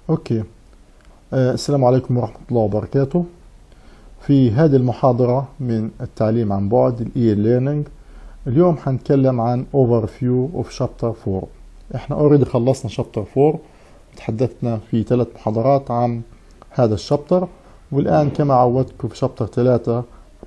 اوكي. السلام عليكم ورحمة الله وبركاته. في هذه المحاضرة من التعليم عن بعد e-learning اليوم حنتكلم عن overview of chapter 4. احنا already خلصنا chapter 4، تحدثنا في 3 محاضرات عن هذا الشابتر، والآن كما عودتكم في chapter 3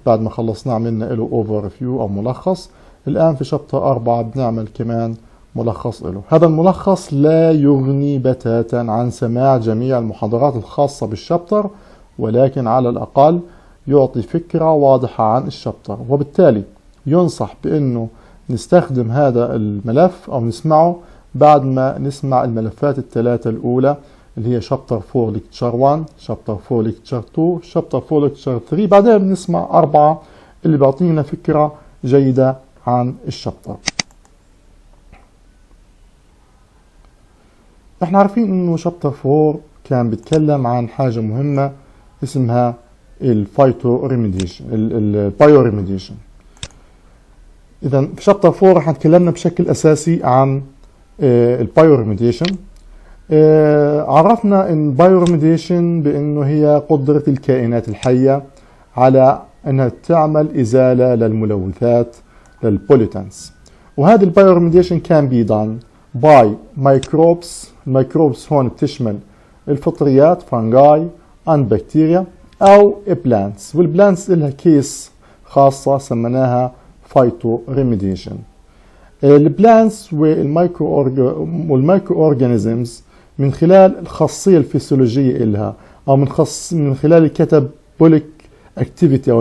بعد ما خلصنا عملنا له overview أو ملخص. الآن في chapter 4 بنعمل كمان ملخص له. هذا الملخص لا يغني بتاتا عن سماع جميع المحاضرات الخاصة بالشابتر، ولكن على الأقل يعطي فكرة واضحة عن الشابتر، وبالتالي ينصح بأنه نستخدم هذا الملف أو نسمعه بعد ما نسمع الملفات الثلاثة الأولى اللي هي شابتر 4 ليكتشر 1، شابتر 4 ليكتشر 2، شابتر 4 ليكتشر 3. بعدين بنسمع 4 اللي بيعطينا فكرة جيدة عن الشابتر. احنا عارفين انه شابتر 4 كان بيتكلم عن حاجة مهمة اسمها الفايتو ريميديشن، البايو ريميديشن. اذا في شابتر 4 رح نتكلمنا بشكل اساسي عن البايو ريميديشن. عرفنا ان البايو ريميديشن بانه هي قدرة الكائنات الحية على انها تعمل ازالة للملوثات، للبوليتنس. وهذه البايو ريميديشن كان بيدان باي مايكروبس. الميكروبس هون بتشمل الفطريات فانجاي اند بكتيريا او بلانتس، والبلانتس لها كيس خاصة سميناها فايتو ريميديشن. البلانتس والمايكرو اورجانيزمز من خلال الخاصية الفسيولوجية إلها أو من خلال الكاتابوليك اكتيفيتي أو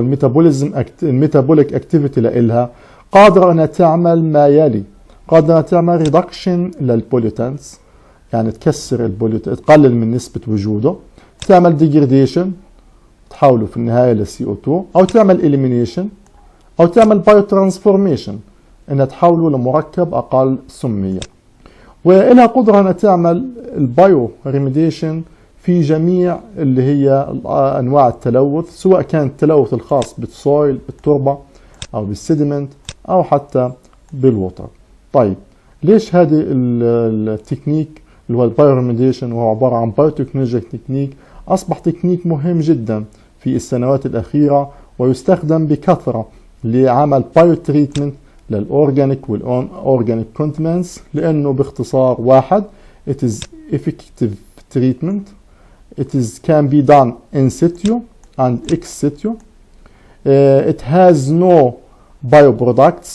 الميتابوليك اكتيفيتي لإلها قادرة أنها تعمل ما يلي: قادرة تعمل ريدكشن للبوليتنس، يعني تكسر البوليتنس، تقلل من نسبة وجوده، تعمل ديجريديشن، تحوله في النهاية ل CO2، أو تعمل إليمينيشن، أو تعمل بايو ترانسفورميشن، انها تحوله لمركب اقل سمية. ولها قدرة انها تعمل البايو ريميديشن في جميع اللي هي انواع التلوث، سواء كان التلوث الخاص بالسويل، بالتربة، او بالسيدمنت، او حتى بالووتر. طيب ليش هذه التكنيك اللي هو البايو ريميديشن، وهو عبارة عن بايوتكنولوجيا تكنيك، اصبح تكنيك مهم جدا في السنوات الاخيرة، ويستخدم بكثرة لعمل بايو تريتمنت للأورجانيك والأورجانيك كونتمنتس، لأنه باختصار واحد: it is effective treatment, can be done in situ and ex situ, it has no bioproducts,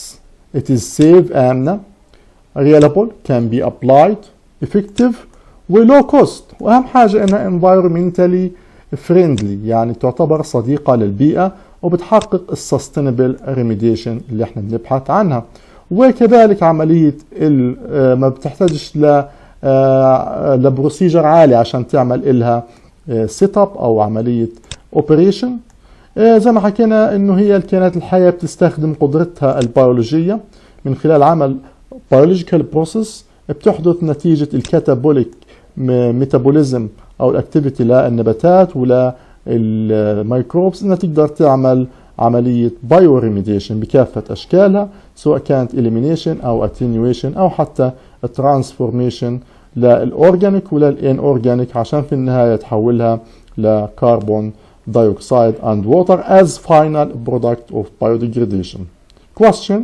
it is safe, آمنة, reliable, can be applied, effective و low cost، وأهم حاجة إنها environmentally friendly، يعني تعتبر صديقة للبيئة وبتحقق السستينبل ريميديشن اللي احنا بنبحث عنها. وكذلك عملية ما بتحتاجش لبروسيجر عالي عشان تعمل إلها سيت اب أو عملية اوبريشن. زي ما حكينا إنه هي الكائنات الحية بتستخدم قدرتها البيولوجية من خلال عمل بيولوجيكال بروسيس بتحدث نتيجة الكاتابوليك ميتابوليزم أو الأكتيفيتي للنباتات ولا الميكروبس، انها تقدر تعمل عملية بايو ريميديشن بكافة اشكالها، سواء كانت إليمينيشن او اتينيويشن او حتى ترانسفورميشن للأورجانيك ولا الان اورجانيك، عشان في النهاية تحولها لكربون dioxide and water as final product of biodegradation. Question: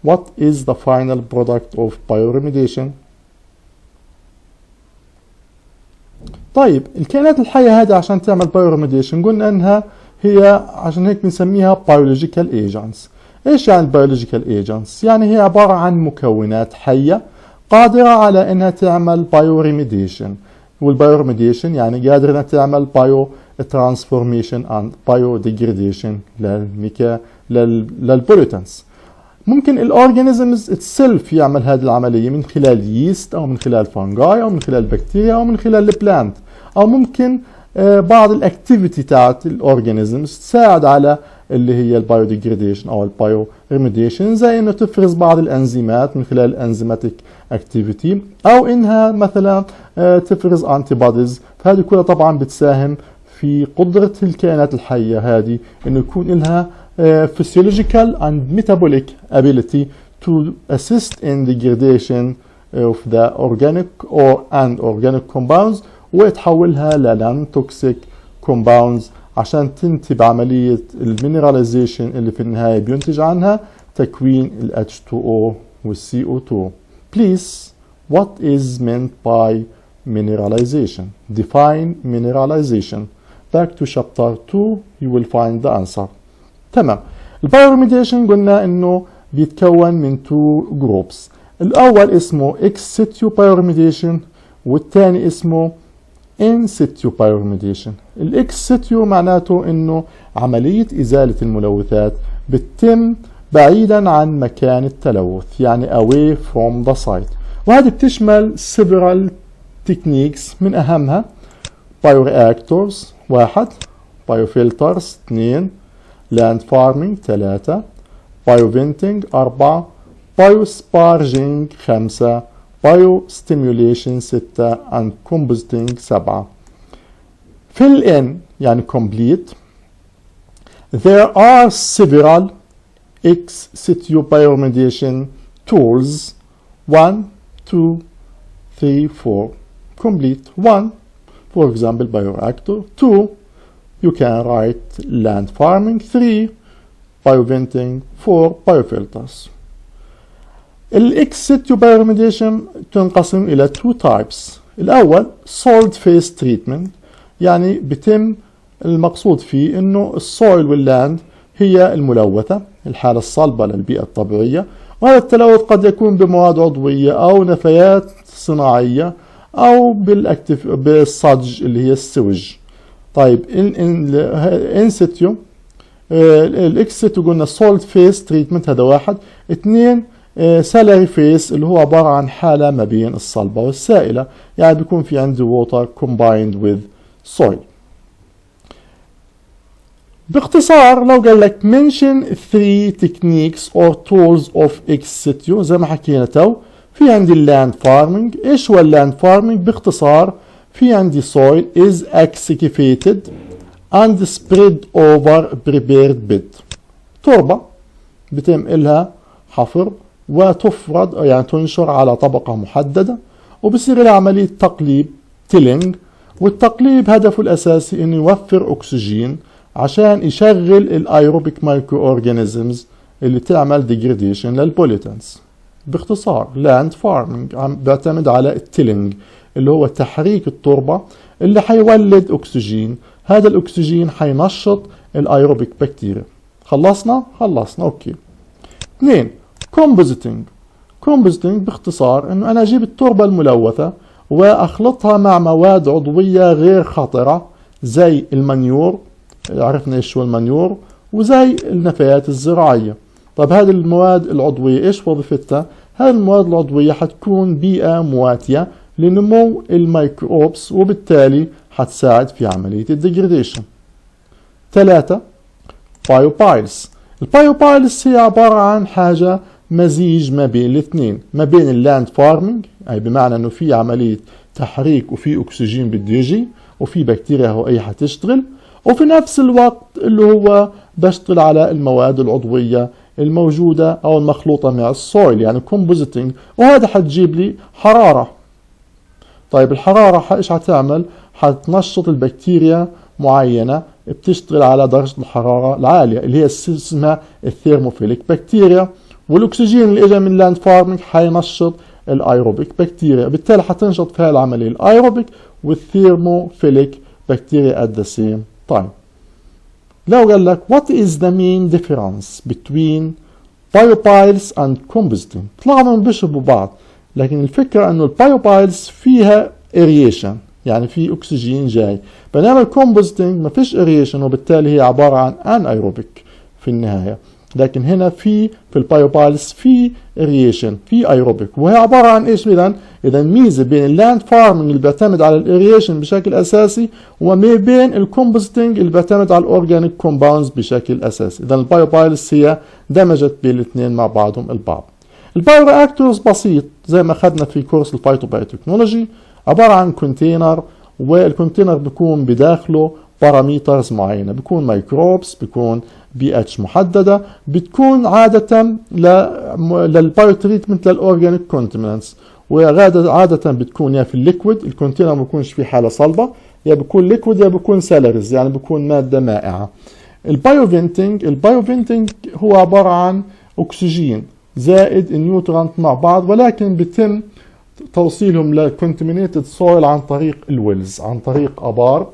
what is the final product of bioremediation? طيب الكائنات الحية هذه عشان تعمل بايوريميديشن قلنا انها هي عشان هيك بنسميها biological agents. ايش يعني biological agents؟ يعني هي عبارة عن مكونات حية قادرة على انها تعمل بايوريميديشن، والبايوريميديشن يعني قادرة انها تعمل بايو ترانسفورميشن اند بايو ديجريديشن للبوليتنس. ممكن الاورجانيزمز اتسلف يعمل هذه العملية من خلال ييست او من خلال فانجاي او من خلال بكتيريا او من خلال البلانت، او ممكن بعض الاكتيفيتي تاعت الاورجانيزمز تساعد على اللي هي البايو ديجريديشن او البايو ريميديشن، زي انه تفرز بعض الانزيمات من خلال الانزيماتيك اكتيفيتي، او انها مثلا تفرز انتي بوديز. فهذه كلها طبعا بتساهم في قدرة الكائنات الحية هذه انه يكون لها physiological and metabolic ability to assist in degradation of the organic or anorganic compounds وتحولها لنون توكسيك كومباوندز عشان تنتج بعملية المينراليزيشن اللي في النهاية بينتج عنها تكوين ال H2O وال CO2. Please, what is meant by mineralization? Define mineralization. Back to chapter 2 you will find the answer. تمام. البايوريميديشن قلنا انه بيتكون من two groups. الاول اسمه ex situ bioremediation والثاني اسمه in situ bioremediation. الاكس سيتيو معناته انه عملية ازالة الملوثات بتتم بعيدا عن مكان التلوث، يعني away from the site، وهذه بتشمل several techniques من اهمها bioreactors 1، biofilters 2، land farming 3، bioventing 4، biosparging 5، biostimulation 6 and composting 7. fill in يعني complete. There are several ex situ bioremediation tools 1 2 3 4. complete 1 for example bioreactor. 2 you can write land farming. 3 bioventing. 4 biofilters. الاكس سيتيو بايوريميديشن تنقسم الى two types. الاول solid phase treatment، يعني بتم المقصود فيه انه السويل واللاند هي الملوثة، الحالة الصلبة للبيئة الطبيعية، وهذا التلوث قد يكون بمواد عضوية او نفايات صناعية او بالصدج اللي هي السوج. طيب ان سيتيو الاكس سيتيو قلنا solid phase treatment هذا واحد. 2 سالري فيس اللي هو عبارة عن حالة ما بين الصلبة والسائلة، يعني بيكون في عندي water combined with soil. باختصار لو قال لك mention 3 techniques or tools of ex situ زي ما حكينا تو، في عندي اللاند فارمينج. ايش هو اللاند فارمينج؟ باختصار في عندي soil is excavated and spread over prepared bed، تربة بتم إلها حفر وتفرد يعني تنشر على طبقة محددة، وبصير لها عملية تقليب تيلينج، والتقليب هدفه الأساسي إنه يوفر أكسجين عشان يشغل الأيروبيك مايكرو أورجانيزمز اللي تعمل ديجريديشن للبوليتنس. باختصار لاند فارمينج بيعتمد على التيلينج اللي هو تحريك التربة اللي حيولد أكسجين، هذا الأكسجين حينشط الأيروبيك بكتيريا. خلصنا أوكي. 2 compositing باختصار انه انا اجيب التربة الملوثة واخلطها مع مواد عضوية غير خطرة زي المانيور، عرفنا ايش هو المانيور، وزي النفايات الزراعية. طب هذه المواد العضوية ايش وظيفتها؟ هذه المواد العضوية حتكون بيئة مواتية لنمو الميكروبس وبالتالي حتساعد في عملية الديجريديشن. 3 بايوبايلز. البايوبايلز هي عبارة عن حاجة مزيج ما بين الاثنين، ما بين اللاند فارمينج أي بمعنى أنه في عملية تحريك وفي أكسجين بده يجي وفي بكتيريا هوائية حتشتغل، وفي نفس الوقت اللي هو بشتغل على المواد العضوية الموجودة أو المخلوطة مع السويل، يعني كومبوزيتنج، وهذا حتجيب لي حرارة. طيب الحرارة إيش حتعمل؟ حتنشط البكتيريا معينة بتشتغل على درجة الحرارة العالية اللي هي اسمها الثيرموفيليك بكتيريا، والاكسجين اللي اجى من اللاند فارمينج حينشط الايروبيك بكتيريا، بالتالي حتنشط في هذه العملية الايروبيك والثيرموفيليك بكتيريا at the same time. لو قال لك what is the main difference between biophiles and composting؟ طلعوا بيشبهوا بعض، لكن الفكرة انه البايوبايلز فيها اريشن يعني في اكسجين جاي، بينما الكومبوستنج ما فيش اريشن وبالتالي هي عبارة عن انايروبيك في النهاية. لكن هنا في البايوبايلز في اريشن في ايروبيك، وهي عبارة عن ايش اذا ميزة بين اللاند فارمينج اللي بيعتمد على الاريشن بشكل اساسي وما بين الكومبوستنج اللي بيعتمد على الاورجانيك كومباوندز بشكل اساسي. اذا البايوبايلز هي دمجت بين الاثنين مع بعضهم البعض. البايورياكتورز بسيط زي ما اخذنا في كورس الفايتوبايوتكنولوجي، عبارة عن كونتينر، والكونتينر بيكون بداخله باراميترز معينة، بيكون مايكروبس، بيكون بي اتش محددة، بتكون عادة للبايو تريتمنت للاورجانيك كونتامينانتس، عادة بتكون يا في الليكويد، الكونتينر ما بيكونش في حالة صلبة، يا بيكون ليكويد يا بيكون سالاريز، يعني بيكون مادة مائعة. البايوفنتنج هو عبارة عن أكسجين زائد النيوترانت مع بعض، ولكن بيتم توصيلهم للكونتمينيتد سويل عن طريق الويلز، عن طريق أبار.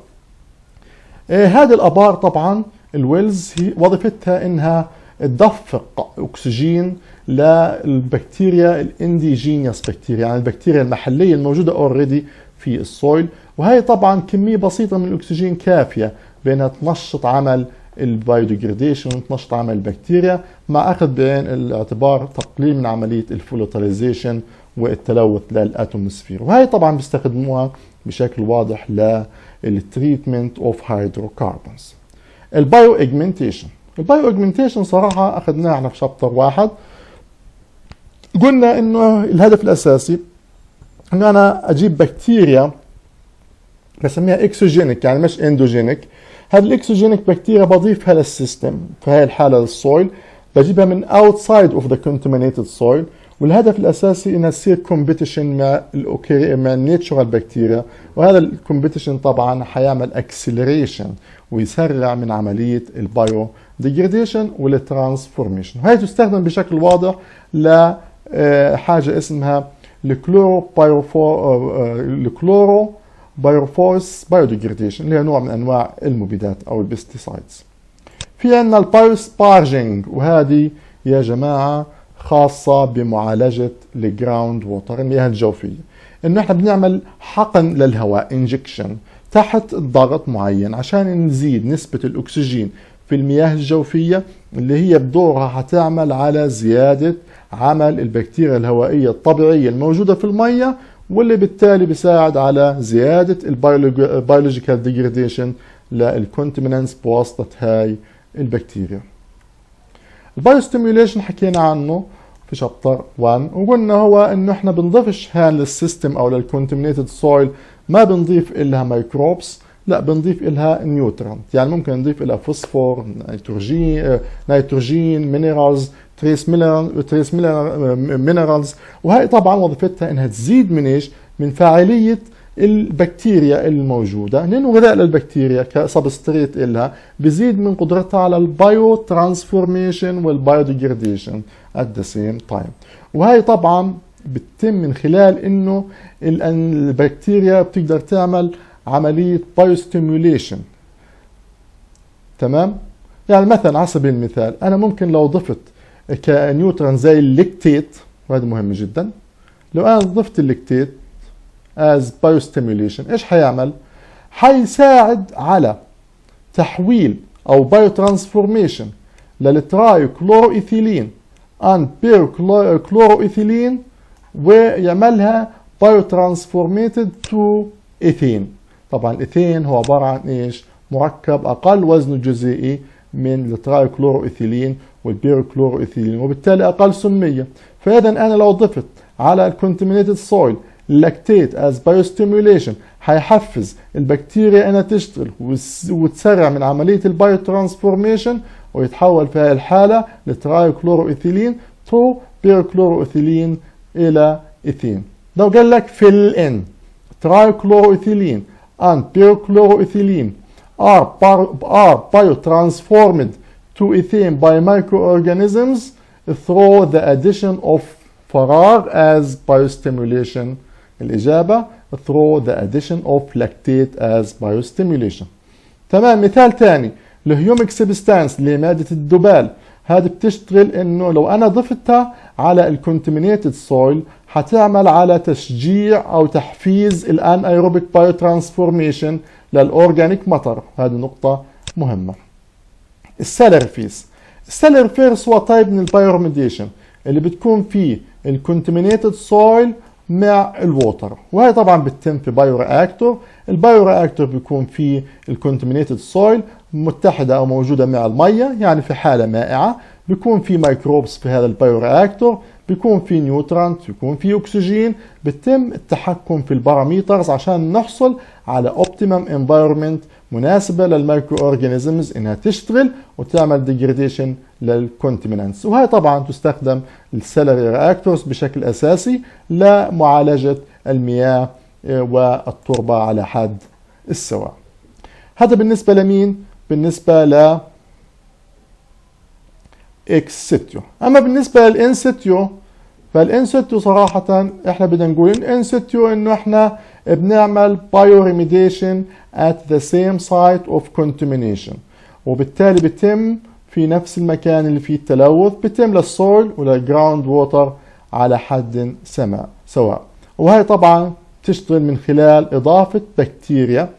هذه الأبار طبعا الويلز هي وظيفتها إنها تدفق أكسجين للبكتيريا الانديجينيوس بكتيريا، يعني البكتيريا المحلية الموجودة اوريدي في السويل، وهي طبعا كمية بسيطة من الأكسجين كافية بأنها تنشط عمل البايوديجريديشن وتنشط عمل البكتيريا، مع أخذ بعين الاعتبار تقليل من عملية الفولوتاليزيشن والتلوث للأتموسفير. وهي طبعا بيستخدموها بشكل واضح للتريتمنت اوف هيدروكربونز. البايو اجمنتيشن صراحة أخذناه احنا في شابتر 1. قلنا إنه الهدف الأساسي إنه أنا أجيب بكتيريا بسميها اكسوجينيك، يعني مش اندوجينيك. هذه الاكسوجينيك بكتيريا بضيفها للسيستم، في هاي الحالة للسويل، بجيبها من outside of the contaminated soil، والهدف الأساسي إنها تصير كومبيتيشن مع النيتشورال بكتيريا، وهذا الكومبيتيشن طبعا حيعمل اكسلريشن ويسرع من عملية البايو ديجريديشن والترانسفورميشن. وهي تستخدم بشكل واضح لحاجة اسمها الكلورو بايروفورس بايوديجريديشن، اللي هي نوع من انواع المبيدات او البستيسايدز. في عندنا البايوسبارجينج، وهذه يا جماعه خاصه بمعالجه الجراوند ووتر، المياه الجوفيه، انه احنا بنعمل حقن للهواء انجكشن تحت ضغط معين عشان نزيد نسبه الاكسجين في المياه الجوفيه، اللي هي بدورها حتعمل على زياده عمل البكتيريا الهوائيه الطبيعيه الموجوده في الميه، واللي بالتالي بيساعد على زيادة البيولوجيكال ديجريديشن للكونتمينانتس بواسطة هاي البكتيريا. البايوستيميوليشن حكينا عنه في شابتر 1، وقلنا هو انه احنا بنضيفش هان للسيستم او للكونتمينيتد سويل، ما بنضيف إلها ميكروبس، لا بنضيف إلها نيوترانت، يعني ممكن نضيف إلها فوسفور، نيتروجين مينرالز، تريس مينرالز. وهي طبعا وظيفتها انها تزيد من ايش؟ من فاعليه البكتيريا الموجوده، لانه غذاء للبكتيريا كسبستريت لها بزيد من قدرتها على البايو ترانسفورميشن والبايوديجريديشن ات ذا سيم تايم. وهي طبعا بتتم من خلال انه البكتيريا بتقدر تعمل عمليه بايوستيميوليشن. تمام؟ يعني مثلا على سبيل المثال انا ممكن لو ضفت كنيوترون زي الليكتيت، وهذا مهم جدا، لو انا ضفت الليكتيت as biostimulation ايش حيعمل؟ حيساعد على تحويل او بايو ترانسفورميشن للتراي كلوروإيثيلين and بيركلوروإيثيلين، ويعملها بايو ترانسفورميتد تو إيثين. طبعا الإيثين هو عبارة عن ايش؟ مركب اقل وزنه الجزيئي من التراي كلوروإيثيلين والبيركلوروإيثيلين، وبالتالي اقل سميه. فاذا انا لو ضفت على الكونتمينيتد سويل لاكتيت از بايوستيميوليشن حيحفز البكتيريا انها تشتغل وتسرع من عمليه البايو ترانسفورميشن، ويتحول في هذه الحاله لتراي كلوروإيثيلين تو بيركلوروإيثيلين الى إيثين. لو قال لك fill in تراي كلوروإيثيلين and بيركلوروإيثيلين are biotransformed to ethane by microorganisms through the addition of فراغ as biostimulation. الإجابة through the addition of lactate as biostimulation. تمام. مثال ثاني الهيوميك سبستانس اللي هي مادة الذبال، هذه بتشتغل انه لو انا ضفتها على الكونتمينيتد سويل حتعمل على تشجيع او تحفيز الان ايروبيك بايو ترانسفورميشن للاورجانيك ماتر. هذه نقطة مهمة. السالرفيس هو تايب من البايورميديشن اللي بتكون فيه الكونتمينيتد سويل مع الووتر، وهي طبعا بتتم في بايو رياكتور. البايو رياكتور بيكون فيه الكونتمينيتد سويل متحدة او موجودة مع المية، يعني في حالة مائعة بيكون في ميكروبس في هذا البايو رياكتور بيكون في نيوترانت، بيكون في أكسجين، بيتم التحكم في الباراميترز عشان نحصل على اوبتيمم انفايرمنت مناسبة للمايكرو اورجانيزمز انها تشتغل وتعمل ديجريديشن للكونتمينانتس. وهي طبعا تستخدم السيلري رياكتورز بشكل اساسي لمعالجة المياه والتربة على حد السواء. هذا بالنسبة لمين؟ بالنسبة ل اكس سيتيو. اما بالنسبة للان سيتيو، فالان سيتيو صراحة احنا بدنا نقول ان سيتيو انه احنا بنعمل بايو ريميديشن at the same site of contamination، وبالتالي بتم في نفس المكان اللي فيه التلوث، بتم للسويل وللجراوند ووتر على حد سواء. وهي طبعا تشتغل من خلال اضافة بكتيريا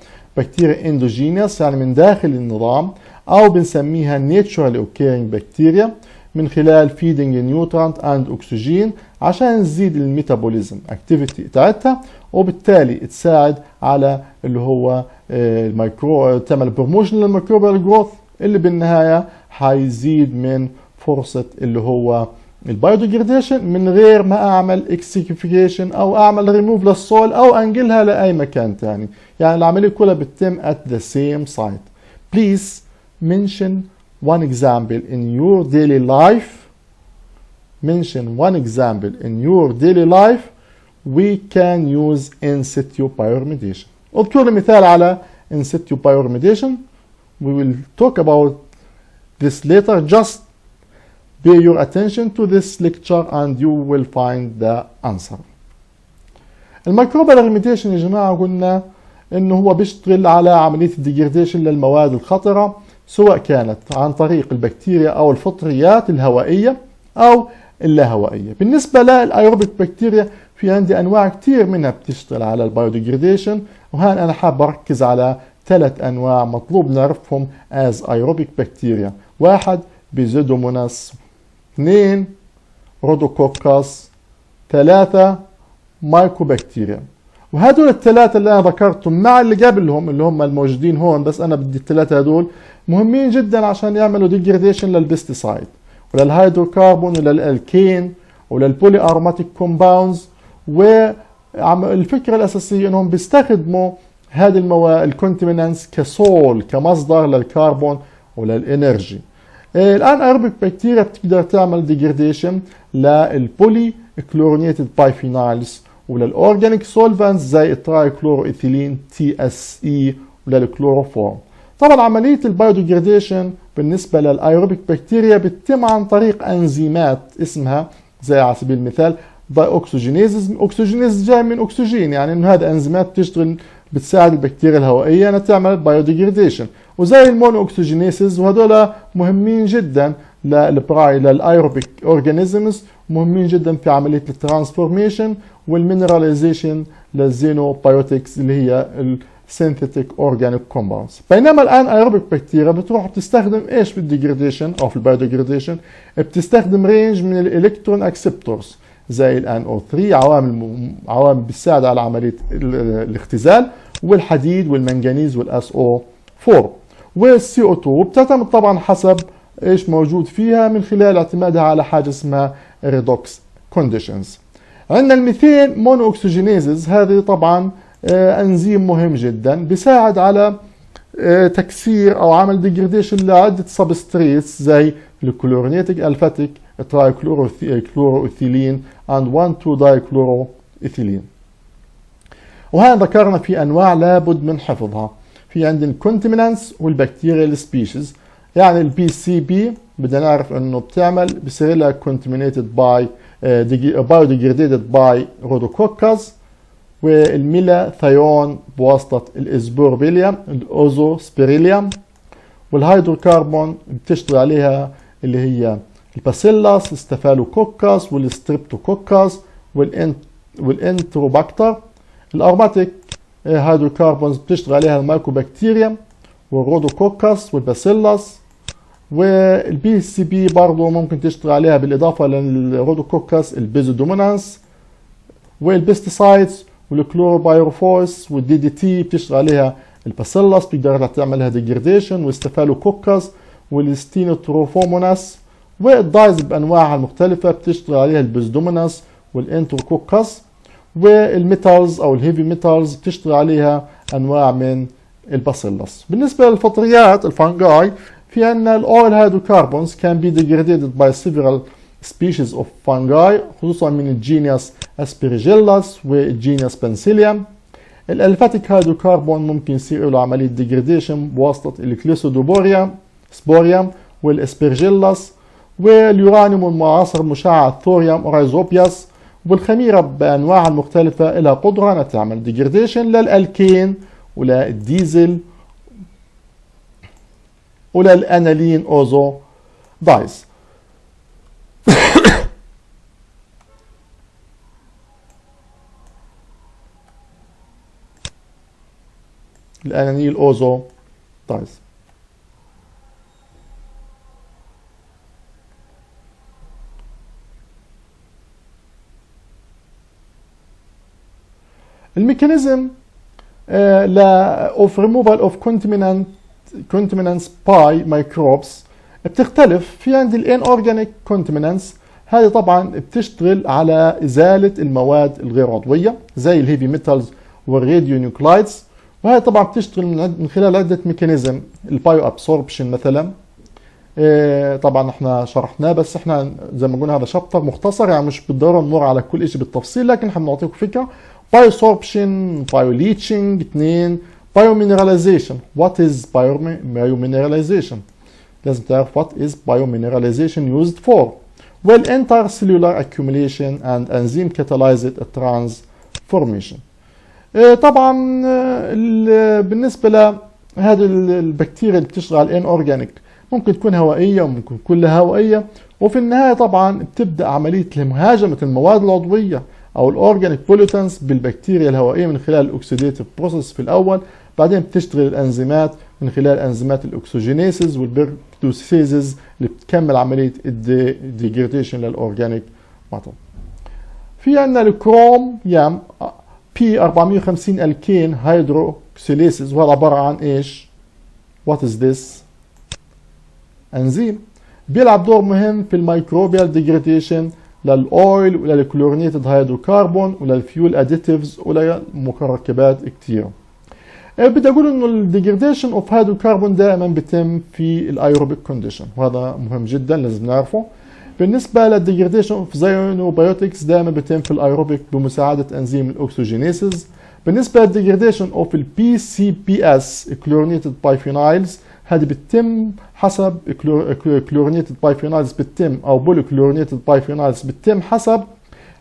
اندوجينيوس يعني من داخل النظام، او بنسميها naturally occurring bacteria، من خلال feeding nutrient and oxygen عشان تزيد الميتابوليزم اكتيفيتي بتاعتها، وبالتالي تساعد على اللي هو الميكرو، تعمل بروموشن للميكروبيال جروث اللي بالنهايه حيزيد من فرصه اللي هو البايوديجريديشن من غير ما اعمل اكسيكيفيكيشن او اعمل ريموف للسول او انقلها لاي مكان ثاني. يعني العمليه كلها بتتم at the same site. Please mention one example in your daily life. Mention one example in your daily life we can use in situ bioremediation. اذكر لي مثال على in situ bioremediation. We will talk about this later. Just pay your attention to this lecture and you will find the answer. الميكروبيال ريميديشن يا جماعة قلنا انه هو بيشتغل على عملية الديجريديشن للمواد الخطرة، سواء كانت عن طريق البكتيريا او الفطريات الهوائية او اللاهوائية. بالنسبة للايروبيك بكتيريا في عندي انواع كتير منها بتشتغل على البايوديجريديشن، وهان انا حاب اركز على 3 انواع مطلوب نعرفهم as aerobic bacteria. 1 بيزودوموناس، 2 رودوكوكاس، 3 مايكوبكتيريا. وهدول الثلاثة اللي انا ذكرتهم مع اللي قبلهم اللي هم الموجودين هون، بس انا بدي الثلاثة هدول مهمين جدا عشان يعملوا ديجريديشن للبستيسايد وللهيدروكربون وللالكين وللبولي اروماتيك كومباوندز. والفكرة الاساسية انهم بيستخدموا هذه المواد الكونتمينانتس كسول، كمصدر للكربون وللانرجي. الان ايروبيك بكتيريا بتقدر تعمل ديجريديشن للبولي كلورونيتد بايفينايلز وللاورجانيك سولفانتس زي التراي كلورو ايثيلين TSE وللكلوروفورم. طبعا عمليه البايوديجريديشن بالنسبه للايروبيك بكتيريا بتتم عن طريق انزيمات اسمها زي على سبيل المثال اوكسجينيز. اوكسجينيز جاي من اكسجين، يعني انه هذا انزيمات بتشتغل بتساعد البكتيريا الهوائيه انها تعمل بايوديجريديشن، وزي المونو اوكسجينيسز، وهذول مهمين جدا للايروبيك اورجانيزمز، مهمين جدا في عمليه الترانسفورميشن والمينراليزيشن للزينوبايوتكس اللي هي السينثيتيك اورجانيك كومباوندز. بينما الان ايروبيك بكتيريا بتروح بتستخدم ايش في الديجريديشن او في البايوديجريديشن؟ بتستخدم رينج من الالكترون اكسبتورز زي الان او 3، عوامل بتساعد على عمليه الاختزال، والحديد والمنغنيز والاس او 4 والسي او 2، وبتعتمد طبعا حسب ايش موجود فيها من خلال اعتمادها على حاجه اسمها ريدوكس كونديشنز. عندنا الميثين مونو اوكسجينيزز، هذه طبعا انزيم مهم جدا بيساعد على تكسير او عمل ديجريديشن لعده سبستريتس زي الكلورينيتيك الفاتيك تراي كلورو ايثيلين and 1,2 دايكلورو ايثيلين. وهنا ذكرنا في انواع لابد من حفظها. في عندنا الكونتمينانتس والبكتيريال سبيشيز. يعني البي سي بي بدنا نعرف انه بصير لها كونتمينيتد باي بايوديجريديتد باي رودوكوكاس، والميلاثيون بواسطه الاسبوربيليوم الاوزوسبيريليوم، والهيدروكربون بتشتغل عليها اللي هي الباسيلاس ستافيلوكوكاس والستريبتوكوكاس والانتروباكتر. الاروماتيك هيدروكربونز بتشتغل عليها المايكوبكتيريا والرودوكوكاس والباسيلاس، والبي سي بي برضه ممكن تشتغل عليها بالاضافه للرودوكوكاس البيزودومونانس، والبستيسايدز والكلوروبايروفوس والدي دي تي بتشتغل عليها الباسيلاس، بتقدر تعملها ديجريديشن، والستافيلوكوكاس والستينوتروفوموناس والدايز بانواعها المختلفه بتشتغل عليها البزدوميناس والانتروكوكس، والميتالز او الهيفي ميتالز بتشتغل عليها انواع من الباسيلس. بالنسبه للفطريات الفانجاي في عندنا الاويل هيدروكربونز كان بي degraded by several species of fungi خصوصا من الجينيوس اسبيرجيلاس والجينيوس بنسيليوم. الالفاتيك هيدروكربون ممكن يصير له عمليه ديجريديشن بواسطه الكليسودوبوريوم سبوريوم والاسبيرجيلاس، واليورانيوم المعاصر المشع الثوريوم اورايزوبياس، والخميره بانواعها المختلفه لها قدره انها تعمل ديجريديشن للالكين وللديزل وللانالين اوزو دايز. الانانيل اوزو دايز. الميكانيزم of removal of contaminants by microbes بتختلف. في عندي الانورجانيك contaminants، هذه طبعا بتشتغل على ازاله المواد الغير عضويه زي الهيفي ميتالز والراديو نيوكلايدز، وهي طبعا بتشتغل من خلال عده ميكانيزم. البايو ابسوربشن مثلا طبعا احنا شرحناه، بس احنا زي ما قلنا هذا شابتر مختصر يعني مش بالضروره نمر على كل شيء بالتفصيل، لكن احنا بنعطيكم فكره. بايوسوربشن، بايو ليتشنج، 2 بايو مينراليزيشن. وات از بايو مينراليزيشن؟ لازم تعرف what is biomineralization used for. والintercellular accumulation and enzyme catalyzed transformation. طبعا بالنسبه لهذه البكتيريا اللي بتشتغل على الانورجانيك ممكن تكون هوائيه وممكن كلها هوائيه، وفي النهايه طبعا بتبدا عمليه مهاجمه المواد العضويه او الاورجانيك بوليتنس بالبكتيريا الهوائيه من خلال الاكسيديتيف بروسيس في الاول، بعدين بتشتغل الانزيمات من خلال انزيمات الاكسجينيسز والبيرتوسيزز اللي بتكمل عمليه الديجريديشن للاورجانيك ماتر. في عندنا الكروم يام بي 450 الكين هيدروكسيليسز، وهذا عباره عن ايش؟ وات از ذس؟ انزيم بيلعب دور مهم في الميكروبيال ديجريديشن للاويل وللكلورينيتد هيدروكربون وللفيول اديتيفز ولمركبات كثيره. بدي اقول انه الديجريديشن اوف هيدروكربون دائما بيتم في الايروبيك كونديشن، وهذا مهم جدا لازم نعرفه. بالنسبه للديجريديشن اوف زيانوبيوتكس دائما بيتم في الايروبيك بمساعده انزيم الاكسجينيسز. بالنسبه للديجريديشن اوف البي سي بي اس كلورينيتد بايفينايلز، هذه بتتم حسب كلورينيتد بايفينايلز بتتم او بولي كلورينيتد بايفينايلز بتتم حسب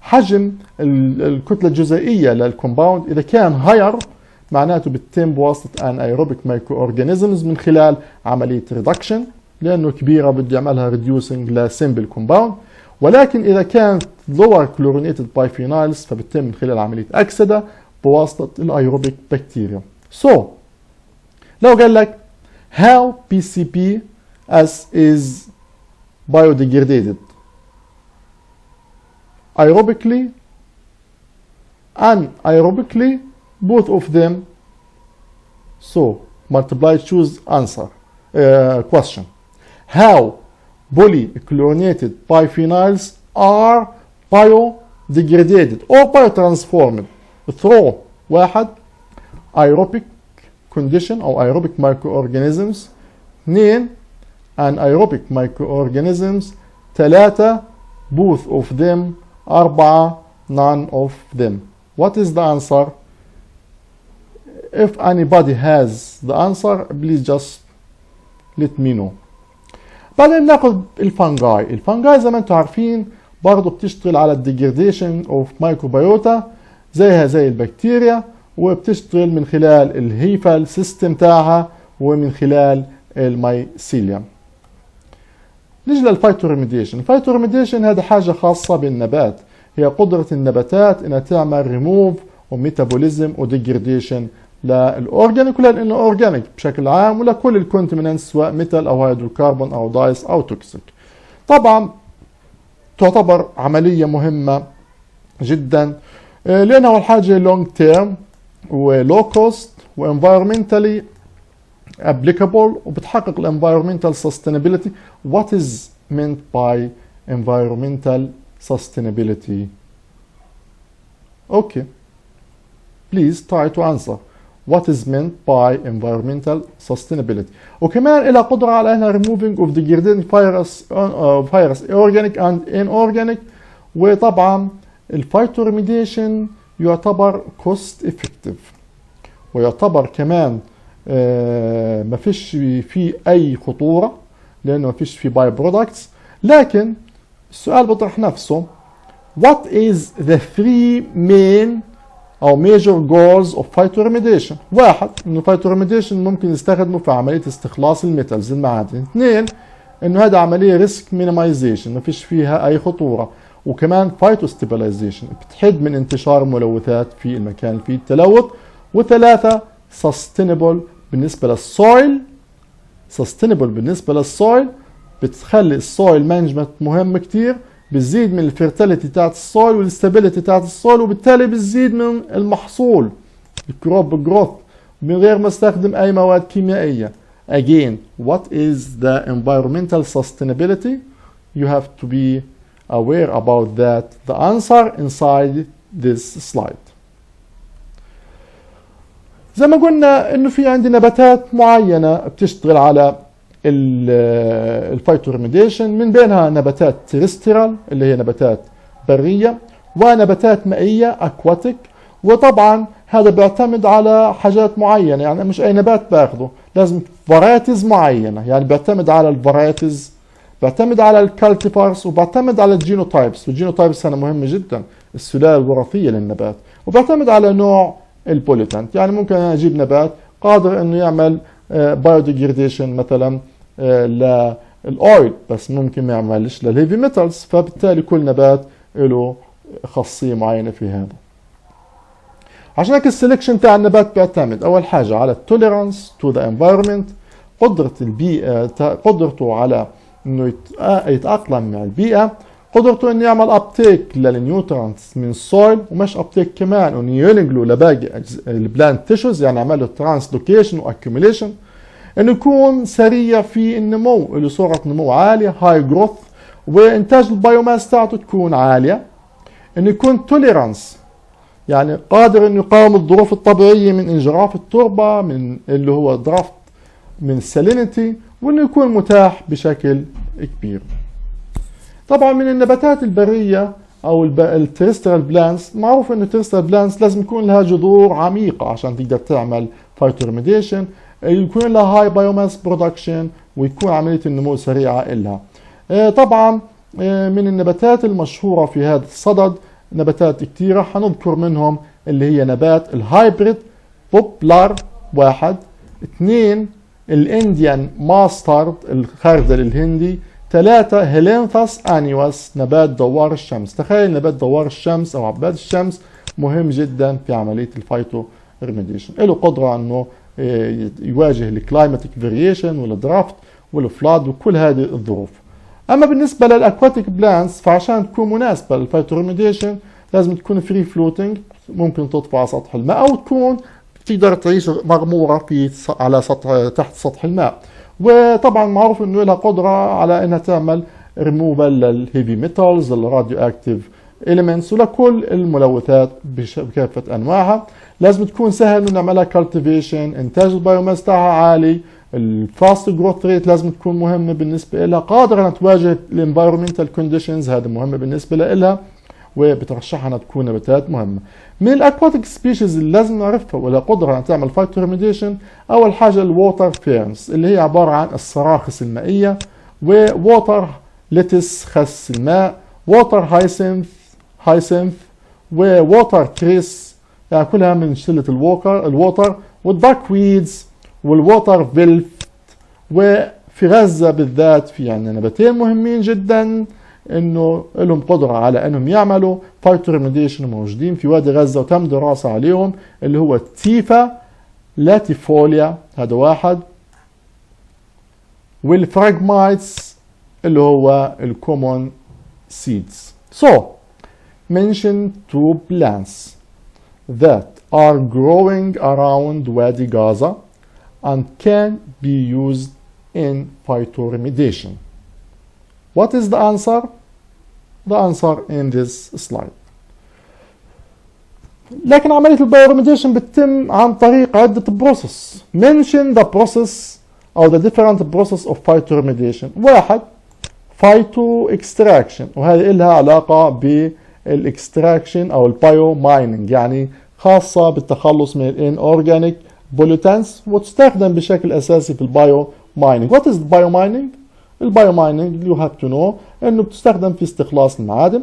حجم الكتله الجزيئيه للكومباوند. اذا كان هاير معناته بتتم بواسطه ان ايروبيك مايكرو اورجانيزمز من خلال عمليه ريدكشن، لانه كبيره بده يعملها ريديوسنج لسمبل كومباوند. ولكن اذا كانت لور كلورينيتد بايفينايلز فبتتم من خلال عمليه اكسده بواسطه الايروبيك بكتيريا. لو قال لك how PCPS is biodegraded aerobically, anaerobically, both of them. So multiply, choose answer. Question: how polychlorinated biphenyls are biodegraded or biotransformed through واحد aerobic condition أو aerobic microorganisms، 2 anaerobic microorganisms، 3 both of them، 4 none of them. What is the answer? If anybody has the answer please just let me know. بعدين ناخذ الفانجاي. الفانجاي زي ما انتم عارفين برضه بتشتغل على الديجريديشن اوف مايكروبيوتا زيها زي البكتيريا، وبتشتغل من خلال الهيفال سيستم تاعها ومن خلال المايسيليوم. نيجي للفايتوريميديشن. الفايتوريميديشن هذا حاجة خاصة بالنبات، هي قدرة النباتات انها تعمل ريموف وميتابوليزم وديجريديشن للاورجانيك وللانورجانيك بشكل عام ولكل الكونتمينانتس سواء ميتال او هيدروكربون او دايس او توكسيك. طبعا تعتبر عملية مهمة جدا لانها اول حاجة لونج تيرم ولو كوست وانفايرمنتالي ابليكابل وبتحقق الانفايرمنتال سستينابيلتي. وات از meant by environmental sustainability? Okay, please try to answer. What is meant by environmental sustainability? وكمان إلها قدرة على أنها removing of degrading virus organic and inorganic. وطبعا الفايتوريميديشن يعتبر cost effective، ويعتبر كمان ما فيش فيه أي خطورة لأنه ما فيش فيه باي برودكتس. لكن السؤال بيطرح نفسه، what is the three main أو major goals of phytoremediation؟ واحد، إنه phytoremediation ممكن يستخدمه في عملية استخلاص الميتالز المعادن. اثنين، إنه هذا عملية risk minimization ما فيش فيها أي خطورة. وكمان phytostabilization بتحد من انتشار الملوثات في المكان اللي فيه التلوث. وثلاثة sustainable بالنسبة للسويل. بتخلي السويل مانجمنت مهم كتير، بتزيد من الفيرتيليتي تاعت السويل والستابيليتي تاعت السويل، وبالتالي بتزيد من المحصول الكروب جروث من غير ما استخدم أي مواد كيميائية. Again, what is the environmental sustainability? You have to be aware about that. The answer inside this slide. زي ما قلنا انه في عندي نباتات معينة بتشتغل على الفايتوريميديشن، من بينها نباتات تيرسترال اللي هي نباتات برية، ونباتات مائية اكواتيك. وطبعا هذا بيعتمد على حاجات معينة، يعني مش اي نبات باخده، لازم فرايتيز معينة، يعني بيعتمد على الفرايتيز، بيعتمد على الكالتيفارس، وبيعتمد على الجينوتايبس. والجينوتايبس هنا مهم جدا، السلالة الوراثية للنبات. وبيعتمد على نوع البوليتانت، يعني ممكن أنا أجيب نبات قادر إنه يعمل بايوديجريديشن مثلا للأويل، بس ممكن ما يعملش للهيفي ميتالز. فبالتالي كل نبات له خاصية معينة في هذا. عشان هيك السلكشن تاع النبات بيعتمد أول حاجة على التوليرانس تو ذا انفايرمنت، قدرة البيئة، قدرته على إنه يتأقلم مع البيئة، قدرته انه يعمل ابتيك للنيوترانتس من السويل، ومش ابتيك كمان انه ينقله لباقي البلانت تيشوز، يعني يعمل له ترانسلوكيشن واكيوميليشن، انه يكون سريع في النمو، له سرعه نمو عاليه هاي جروث، وانتاج البايوماس تاعته تكون عاليه، انه يكون توليرانس يعني قادر انه يقاوم الظروف الطبيعيه من انجراف التربه، من اللي هو درافت من السالينيتي، وانه يكون متاح بشكل كبير. طبعا من النباتات البريه او التريسترال بلانتس، معروف انه التريسترال بلانتس لازم يكون لها جذور عميقه عشان تقدر تعمل فايتوريميديشن، يكون لها هاي بايوماس برودكشن، ويكون عمليه النمو سريعه لها. طبعا من النباتات المشهوره في هذا الصدد نباتات كثيره، حنذكر منهم اللي هي نبات الهايبريد بوبلار 1، 2 الانديان ماسترد الخردل الهندي، 3 هيلينثاس انيوس نبات دوار الشمس. تخيل نبات دوار الشمس او عباد الشمس مهم جدا في عمليه الفايتو ريميديشن، له قدره انه يواجه الكلايماتيك فاريشن والدرافت والفلاد وكل هذه الظروف. اما بالنسبه للاكواتيك بلانتس، فعشان تكون مناسبه للفايتو ريميديشن لازم تكون فري فلوتنج، ممكن تطفو على سطح الماء، او تكون تقدر تعيش مغموره في على سطح تحت سطح الماء. وطبعا معروف انه لها قدره على انها تعمل ريموفال للهيفي ميتالز، للراديو اكتيف اليمنتس، ولكل الملوثات بكافه انواعها. لازم تكون سهل انه نعملها كالتيفيشن، انتاج البايوماس تاعها عالي، الفاست جروث ريت لازم تكون مهمه بالنسبه لها، قادره انها تواجه الانفايرمنتال كونديشنز، هذا مهم بالنسبه لها، وبترشحها انها تكون نباتات مهمه. من الاكواتيك سبيشيز اللي لازم نعرفها ولا قدره ان تعمل فايتوريميديشن، اول حاجه الووتر فيرنز اللي هي عباره عن الصراخص المائيه، وووتر ليتس خس الماء، ووتر هايسنث وووتر كريس، يعني كلها من شله الووتر، والدارك ويدز والووتر فيلف. وفي غزه بالذات في عندنا نباتين مهمين جدا انه لهم قدره على انهم يعملوا فايتوريميديشن، موجودين في وادي غزه وتم دراسه عليهم، اللي هو التيفا لاتيفوليا هذا واحد، والفراجمايتس اللي هو الكومون سيدز. So mention 2 plants that are growing around Wadi Gaza and can be used in phytoremediation. What is the answer? The answer in this slide. لكن عملية البايوريميديشن بتتم عن طريق عدة بروسس. Mention the process أو the different process of phytoremediation. واحد phyto extraction، وهذه لها علاقة بالاكستراكشن أو البايو مايننج، يعني خاصة بالتخلص من الانورجانيك بوليتانس، وتستخدم بشكل أساسي في البايو مايننج. What is the bio mining؟ البايو مايننج you have to know إنه بتستخدم في استخلاص المعادن.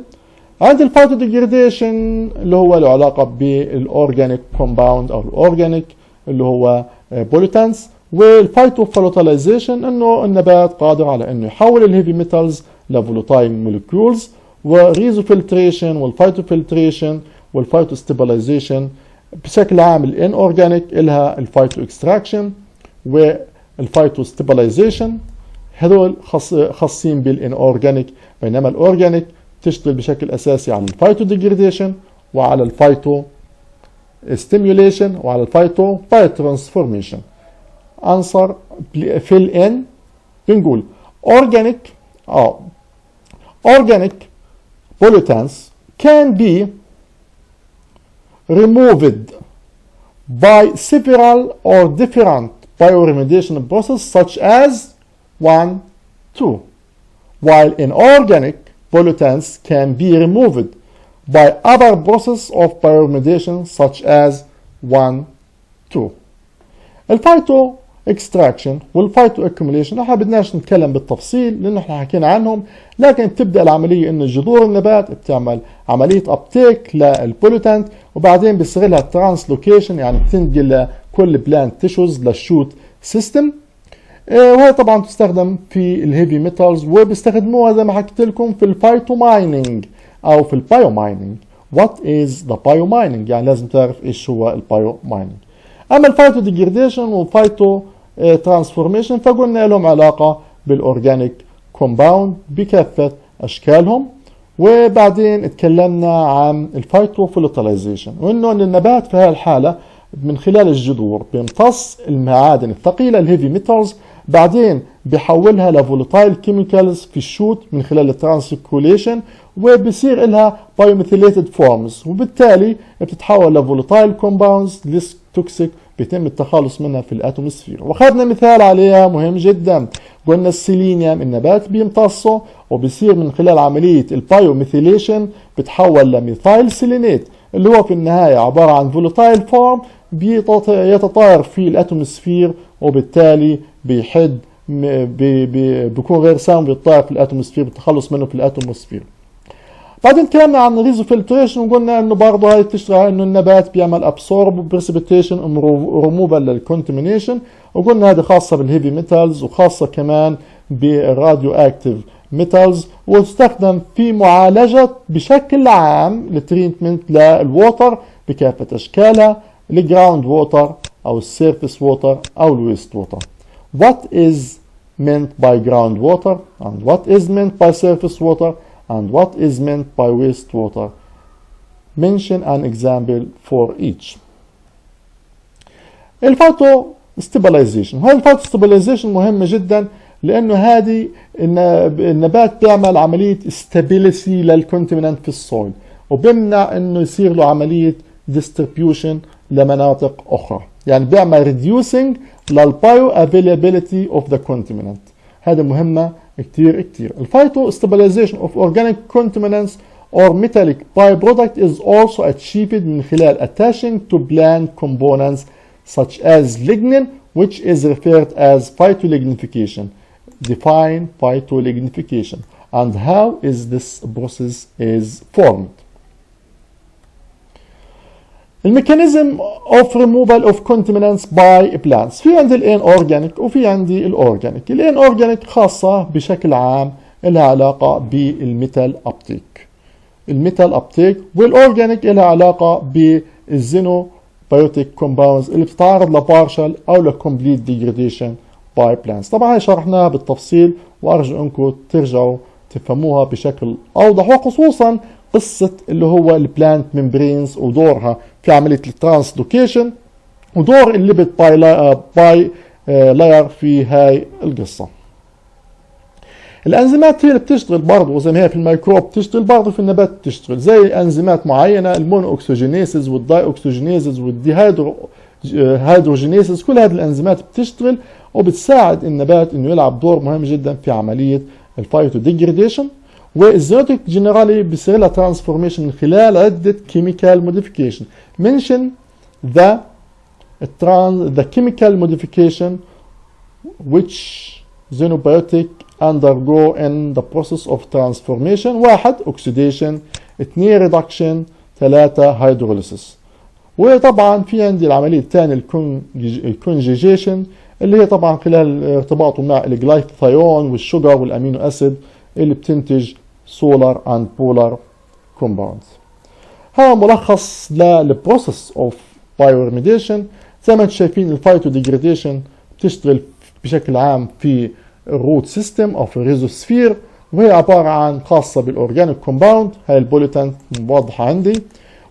عند الفايتو ديجريديشن اللي هو له علاقة بالاورجانيك كومباوند أو الاورجانيك اللي هو بوليتانس. والفايتو فولاتيلايزيشن انه النبات قادر على انه يحول الهيفي ميتالز لفولوتايل مولكيولز. وريزو فلتريشن والفايتو فلتريشن والفايتو ستابلايزيشن بشكل عام الان اورجانيك الها الفايتو اكستراكشن والفايتو ستابلايزيشن، هذول خاصين بالان اورجانيك، بينما الاورجانيك تشتغل بشكل اساسي على الفايتو ديجريديشن وعلى الفايتو ستيميوليشن وعلى الفايتو بايوترانسفورميشن. answer fill in بنقول organic pollutants can be removed by several or different bioremediation processes such as 1, 2, while inorganic pollutants can be removed by other processes of bioremediation such as 1, 2. الفايتو اكستراكشن والفايتو اكيوميليشن احنا بدناش نتكلم بالتفصيل لانه احنا حكينا عنهم، لكن بتبدا العمليه انه جذور النبات بتعمل عمليه ابتيك للبوليتانت وبعدين بيستغلها الترانسلوكيشن، يعني بتنقل لكل بلانت تيشوز للشوت سيستم. وهي طبعا تستخدم في الهيفي ميتالز وبيستخدموها زي ما حكيت لكم في الفايتو مايننج او في البايو مايننج. وات از ذا بايو مايننج؟ يعني لازم تعرف ايش هو البايو مايننج. اما الفايتو ديجريديشن والفايتو ترانسفورميشن فقلنا لهم علاقه بالاورجانيك كومباوند بكافه اشكالهم. وبعدين اتكلمنا عن الفايتو فولاتيلايزيشن وانه النبات في هذه الحاله من خلال الجذور بيمتص المعادن الثقيله الهيفي ميتالز، بعدين بيحولها لفولاتايل كيميكالز في الشوت من خلال الترانسكوليشن وبصير لها بايوميثيليتد فورمز، وبالتالي بتتحول لفولاتايل كومباوندز ليس توكسيك بيتم التخلص منها في الاتموسفير. واخذنا مثال عليها مهم جدا، قلنا السيلينيوم النبات بيمتصه وبصير من خلال عمليه البايوميثيليشن بتحول لميثايل سيلينيت اللي هو في النهايه عباره عن فولاتايل فورم يتطاير في الاتموسفير وبالتالي بيحد بيكون غير سام بيطاير في الاتموسفير بالتخلص منه في الاتموسفير. بعدين تكلمنا عن الريزو فلتريشن وقلنا انه برضه هاي بتشتغل انه النبات بيعمل ابسورب بريسبيتيشن ريموفال للكونتامينيشن، وقلنا هذه خاصه بالهيفي ميتالز وخاصه كمان بالراديو اكتيف ميتالز، وتستخدم في معالجه بشكل عام للتريتمنت للووتر بكافه اشكالها، الجراوند ووتر او السيرفيس ووتر او الويست ووتر. What is meant by groundwater and what is meant by surface water and what is meant by wastewater? Mention an example for each. الفايتو ستابلايزيشن، هاي الفايتو ستابلايزيشن مهمة جدا لأنه هذه النبات بيعمل عملية استابيليتي للكونتيننت في السويل وبيمنع إنه يصير له عملية distribution لمناطق أخرى، يعني بيعمل reducing للبايو availability of the contaminant. هذا مهمة كتير. الفايتو stabilization of organic contaminants or metallic byproduct is also achieved من خلال attaching to plant components such as lignin, which is referred as phytolignification. Define phytolignification and how is this process is formed. الميكانيزم اوف ريموفال اوف كونتامينانتس باي بلانتس، في عندي الان اورجانيك وفي عندي الاورجانيك. الان اورجانيك خاصه بشكل عام لها علاقه بالميتال ابتيك، والاورجانيك لها علاقه بالزينو بايوتيك كومباوندز اللي بتتعرض لبارشل او لكومبليت ديجريديشن باي بلانتس. طبعا هي شرحناها بالتفصيل وارجو انكم ترجعوا تفهموها بشكل اوضح، وخصوصا قصة اللي هو البلانت ممبرينز ودورها في عملية الترانسلوكيشن ودور الليبيد باي لاير في هاي القصة. الانزيمات هي اللي بتشتغل برضه زي ما هي في الميكروب بتشتغل برضه في النبات بتشتغل، زي انزيمات معينه المونو اوكسجينيسز والداي اوكسجينيسز والديهيدروجينيسز، كل هذه الانزيمات بتشتغل وبتساعد النبات انه يلعب دور مهم جدا في عمليه الفايتو ديجريديشن. والزينوتيك جنرالي بيصير لها ترانسفورميشن من خلال عده كيميكال موديفيكيشن. mention the chemical modification which xenobiotic undergo in the process of transformation. 1 oxidation، 2 reduction، 3 hydrolysis. وطبعا في عندي العمليه الثانيه الكونجيجيشن اللي هي طبعا خلال ارتباطه مع الجلايكوثيون والشوجر والامينو اسيد اللي بتنتج سولار اند بولار كومباوندز. هذا ملخص للبروسيس اوف بايوريميديشن. زي ما انتم شايفين الفايتو ديجريديشن بتشتغل بشكل عام في الروت سيستم او في الريزوسفير، وهي عباره عن خاصه بالاورجانيك كومباوند، هاي البوليتانت واضحه عندي.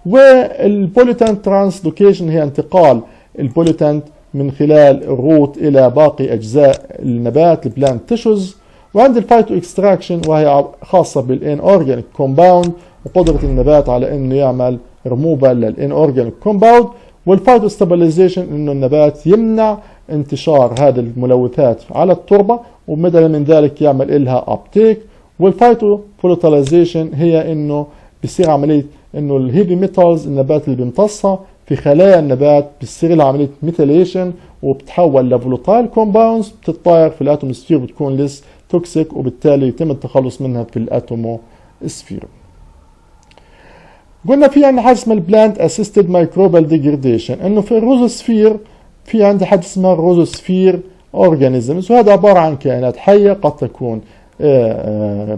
والبوليتانت ترانسلوكيشن هي انتقال البوليتانت من خلال الروت الى باقي اجزاء النبات البلانت تيشوز. وعند الفايتو اكستراكشن وهي خاصه بالان اورجانيك كومباوند وقدره النبات على انه يعمل ريموفال للان اورجانيك كومباوند. والفايتو ستابلايزيشن انه النبات يمنع انتشار هذه الملوثات على التربه وبدلا من ذلك يعمل لها ابتيك. والفايتو فولاتيلايزيشن هي انه بيصير عمليه انه الهيفي ميتالز النبات اللي بيمتصها في خلايا النبات بتصير لها عمليه ميثيليشن وبتتحول لفولاتايل كومباوندز بتتطاير في الاتوموسفير بتكون ليس توكسيك وبالتالي يتم التخلص منها في الاتوموسفير. قلنا في عندنا حاجه اسمها البلانت اسيستد مايكروبال ديجريديشن، انه في الروزوسفير في عندي حاجه اسمها الروزوسفير اورجانيزمز، وهذا عباره عن كائنات حيه قد تكون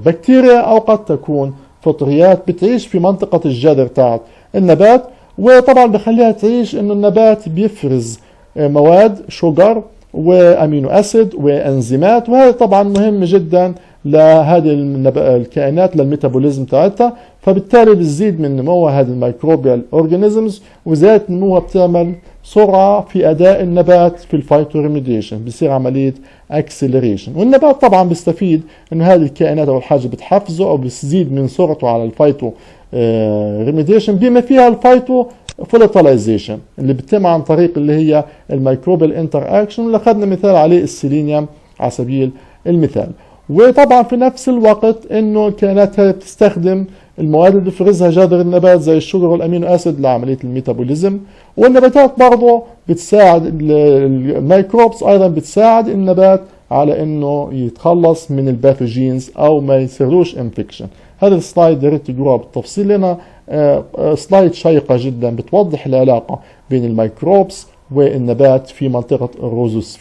بكتيريا او قد تكون فطريات بتعيش في منطقه الجذر تاعت النبات. وطبعا بخليها تعيش انه النبات بيفرز مواد شوجر وامينو اسيد وانزيمات، وهذا طبعا مهم جدا لهذه الكائنات للميتابوليزم تاعتها، فبالتالي بتزيد من نمو هذه الميكروبيال اورجانيزمز، وزيادة نموها بتعمل سرعة في اداء النبات في الفايتوريميديشن، بصير عملية اكسلريشن. والنبات طبعا بيستفيد انه هذه الكائنات اول حاجة بتحفزه او بتزيد من سرعته على الفايتو ريميديشن، بما فيها الفايتو فولاتيلايزيشن اللي بتتم عن طريق اللي هي الميكروبيال انتر اكشن، اللي اخذنا مثال عليه السيلينيوم على سبيل المثال. وطبعا في نفس الوقت انه الكائنات هذه بتستخدم المواد اللي بيفرزها جذر النبات زي الشوجر والامينو اسيد لعمليه الميتابوليزم. والنباتات برضه بتساعد الميكروبس ايضا بتساعد النبات على انه يتخلص من الباثوجينز او ما يصيرلوش انفكشن. هذا السلايد يا ريت تقروها بالتفصيل لنا سلايد شيقه جدا بتوضح العلاقه بين الميكروبس والنبات في منطقه الروزوسفير.